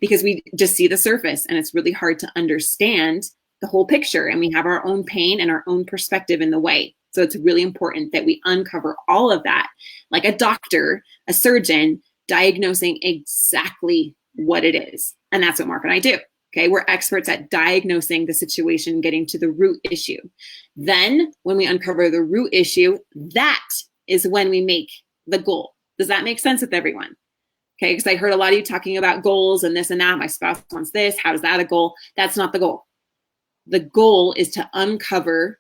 because we just see the surface and it's really hard to understand the whole picture, and we have our own pain and our own perspective in the way. So it's really important that we uncover all of that, like a doctor, a surgeon, diagnosing exactly what it is. And that's what Mark and I do. Okay, we're experts at diagnosing the situation, getting to the root issue. Then when we uncover the root issue, that is when we make the goal. Does that make sense with everyone? Okay, because I heard a lot of you talking about goals and this and that. My spouse wants this. How is that a goal? That's not the goal. The goal is to uncover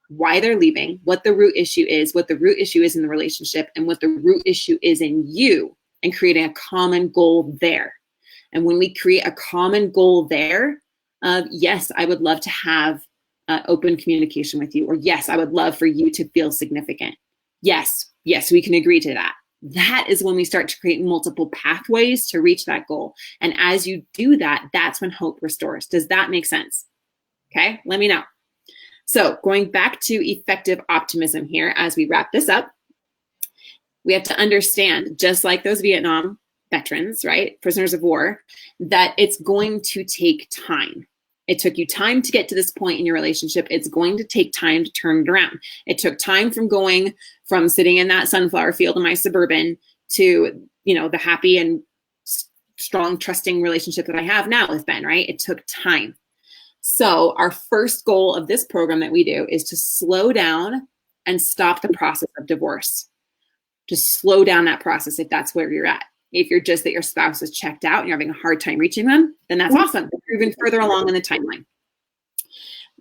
why they're leaving, what the root issue is, what the root issue is in the relationship, and what the root issue is in you, and creating a common goal there. And when we create a common goal there, yes, I would love to have open communication with you, or yes, I would love for you to feel significant. Yes, we can agree to that. That is when we start to create multiple pathways to reach that goal. And as you do that, that's when hope restores. Does that make sense? Okay, let me know. So going back to effective optimism here as we wrap this up, We have to understand, just like those Vietnam veterans, right? Prisoners of war, that it's going to take time. It took you time to get to this point in your relationship. It's going to take time to turn it around. It took time from going from sitting in that sunflower field in my Suburban to, the happy and strong, trusting relationship that I have now with Ben, right? It took time. So our first goal of this program that we do is to slow down and stop the process of divorce. To slow down that process if that's where you're at. If you're just that your spouse is checked out and you're having a hard time reaching them, then that's awesome. You're even further along in the timeline.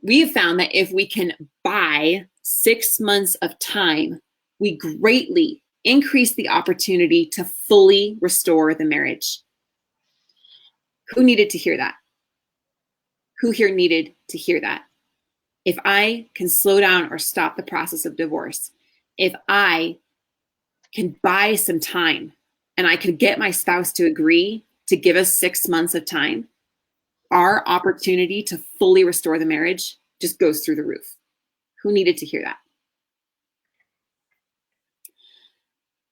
We have found that if we can buy 6 months of time, we greatly increase the opportunity to fully restore the marriage. Who needed to hear that? Who here needed to hear that? If I can slow down or stop the process of divorce, if I can buy some time and I could get my spouse to agree to give us 6 months of time, our opportunity to fully restore the marriage just goes through the roof. Who needed to hear that?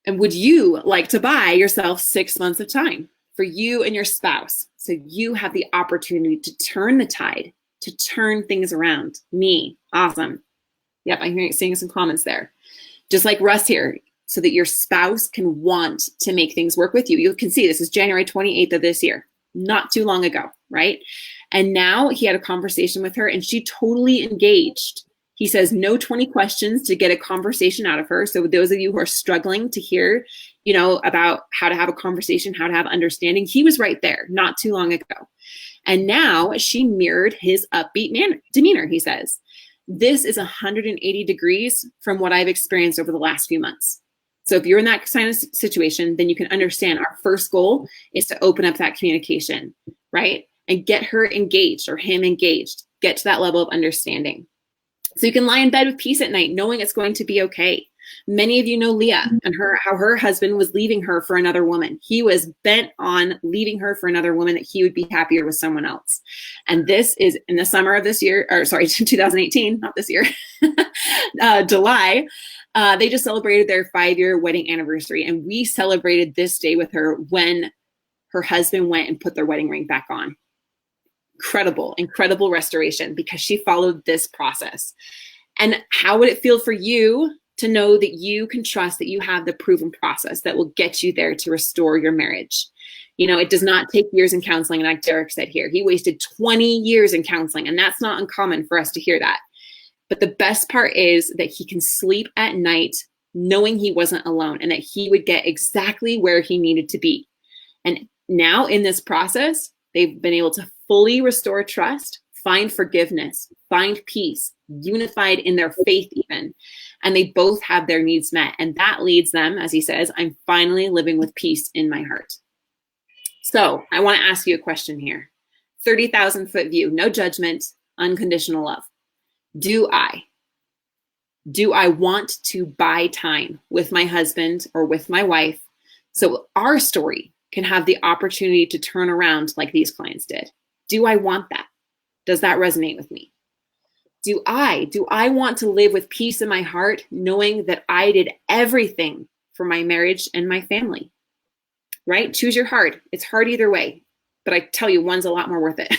And would you like to buy yourself 6 months of time for you and your spouse so you have the opportunity to turn the tide, to turn things around? Me, awesome. Yep, I'm seeing some comments there. Just like Russ here, so that your spouse can want to make things work with you. You can see this is January 28th of this year, not too long ago, right? And now he had a conversation with her and she totally engaged. He says no 20 questions to get a conversation out of her. So those of you who are struggling to hear, about how to have a conversation, how to have understanding, he was right there not too long ago. And now she mirrored his upbeat demeanor, he says. This is 180 degrees from what I've experienced over the last few months. So if you're in that kind of situation, then you can understand our first goal is to open up that communication, right? And get her engaged or him engaged, get to that level of understanding. So you can lie in bed with peace at night, knowing it's going to be okay. Many of you know Leah and how her husband was leaving her for another woman. He was bent on leaving her for another woman, that he would be happier with someone else. And this is in the summer of this year, 2018, not this year, July. They just celebrated their 5-year wedding anniversary. And we celebrated this day with her when her husband went and put their wedding ring back on. Incredible restoration because she followed this process. And how would it feel for you to know that you can trust that you have the proven process that will get you there to restore your marriage? It does not take years in counseling. Like Derek said here, he wasted 20 years in counseling, and that's not uncommon for us to hear that. But the best part is that he can sleep at night knowing he wasn't alone and that he would get exactly where he needed to be. And now in this process, they've been able to fully restore trust, find forgiveness, find peace, unified in their faith even. And they both have their needs met. And that leads them, as he says, I'm finally living with peace in my heart. So I want to ask you a question here. 30,000 foot view, no judgment, unconditional love. Do I want to buy time with my husband or with my wife so our story can have the opportunity to turn around like these clients did? Do I want that? Does that resonate with me? Do I want to live with peace in my heart, knowing that I did everything for my marriage and my family? Right? Choose your heart. It's hard either way, but I tell you, one's a lot more worth it.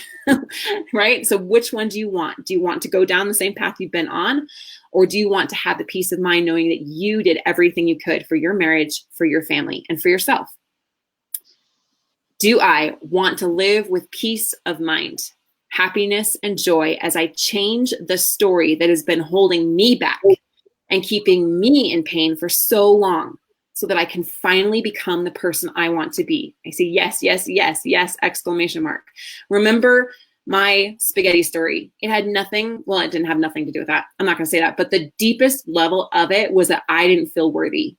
Right? So which one do you want? Do you want to go down the same path you've been on? Or do you want to have the peace of mind knowing that you did everything you could for your marriage, for your family, and for yourself? Do I want to live with peace of mind, happiness, and joy as I change the story that has been holding me back and keeping me in pain for so long so that I can finally become the person I want to be? I say yes, yes, yes, yes, exclamation mark. Remember my spaghetti story. It had nothing, well, it didn't have nothing to do with that. I'm not going to say that, but the deepest level of it was that I didn't feel worthy.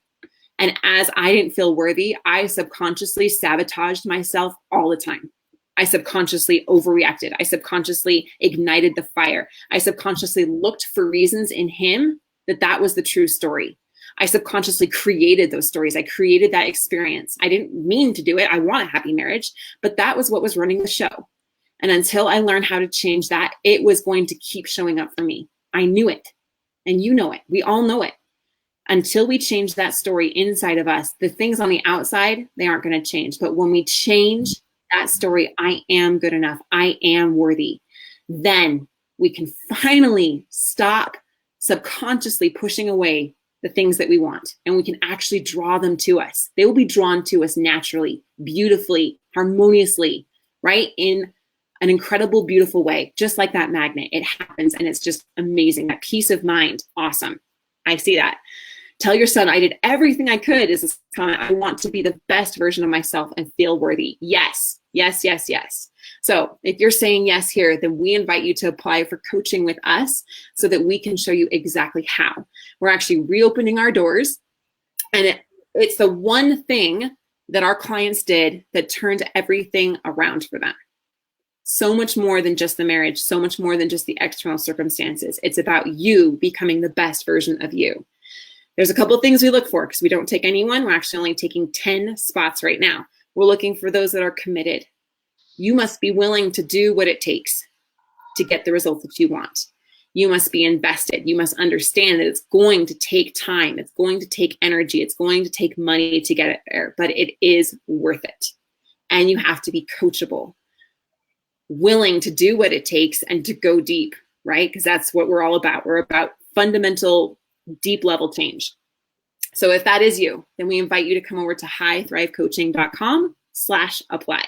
And as I didn't feel worthy, I subconsciously sabotaged myself all the time. I subconsciously overreacted. I subconsciously ignited the fire. I subconsciously looked for reasons in him that was the true story. I subconsciously created those stories. I created that experience. I didn't mean to do it. I want a happy marriage, but that was what was running the show. And until I learned how to change that, it was going to keep showing up for me. I knew it. And you know it. We all know it. Until we change that story inside of us, the things on the outside, they aren't going to change. But when we change that story, I am good enough, I am worthy, then we can finally stop subconsciously pushing away the things that we want, and we can actually draw them to us. They will be drawn to us naturally, beautifully, harmoniously, right? In an incredible, beautiful way, just like that magnet. It happens, and it's just amazing. That peace of mind, awesome. I see that. Tell your son, I did everything I could is this comment. I want to be the best version of myself and feel worthy. Yes, yes, yes, yes. So if you're saying yes here, then we invite you to apply for coaching with us so that we can show you exactly how. We're actually reopening our doors, and it's the one thing that our clients did that turned everything around for them. So much more than just the marriage, so much more than just the external circumstances. It's about you becoming the best version of you. There's a couple of things we look for because we don't take anyone. We're actually only taking 10 spots right now. We're looking for those that are committed. You must be willing to do what it takes to get the results that you want. You must be invested. You must understand that it's going to take time. It's going to take energy. It's going to take money to get it there, but it is worth it. And you have to be coachable, willing to do what it takes and to go deep, right? Because that's what we're all about. We're about fundamental, deep level change. So if that is you, then we invite you to come over to highthrivecoaching.com/apply.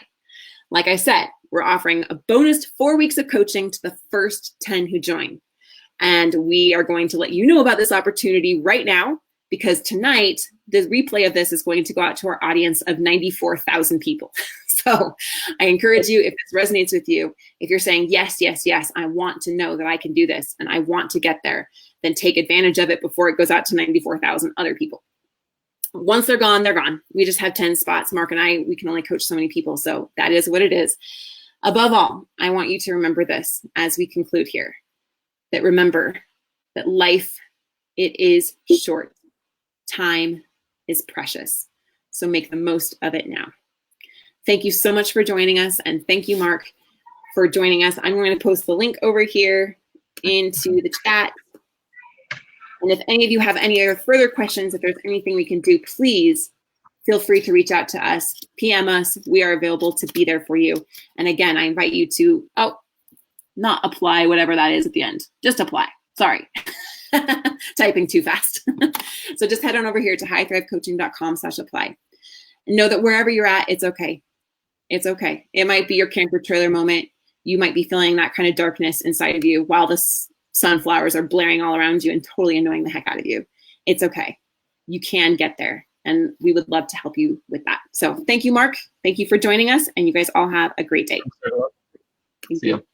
Like I said, we're offering a bonus 4 weeks of coaching to the first 10 who join. And we are going to let you know about this opportunity right now, because tonight, the replay of this is going to go out to our audience of 94,000 people. So I encourage you, if this resonates with you, if you're saying, yes, yes, yes, I want to know that I can do this and I want to get there, then take advantage of it before it goes out to 94,000 other people. Once they're gone, they're gone. We just have 10 spots. Mark and I, we can only coach so many people. So that is what it is. Above all, I want you to remember this as we conclude here, that remember that life, it is short. Time is precious. So make the most of it now. Thank you so much for joining us. And thank you, Mark, for joining us. I'm going to post the link over here into the chat. And if any of you have any other further questions, if there's anything we can do, please feel free to reach out to us, PM us. We are available to be there for you. And again, I invite you to, not apply, whatever that is at the end. Just apply. Sorry. Typing too fast. So just head on over here to highthrivecoaching.com/apply. And know that wherever you're at, it's okay. It's okay. It might be your camper trailer moment. You might be feeling that kind of darkness inside of you while the sunflowers are blaring all around you and totally annoying the heck out of you. It's okay. You can get there. And we would love to help you with that. So thank you, Mark. Thank you for joining us. And you guys all have a great day. See you.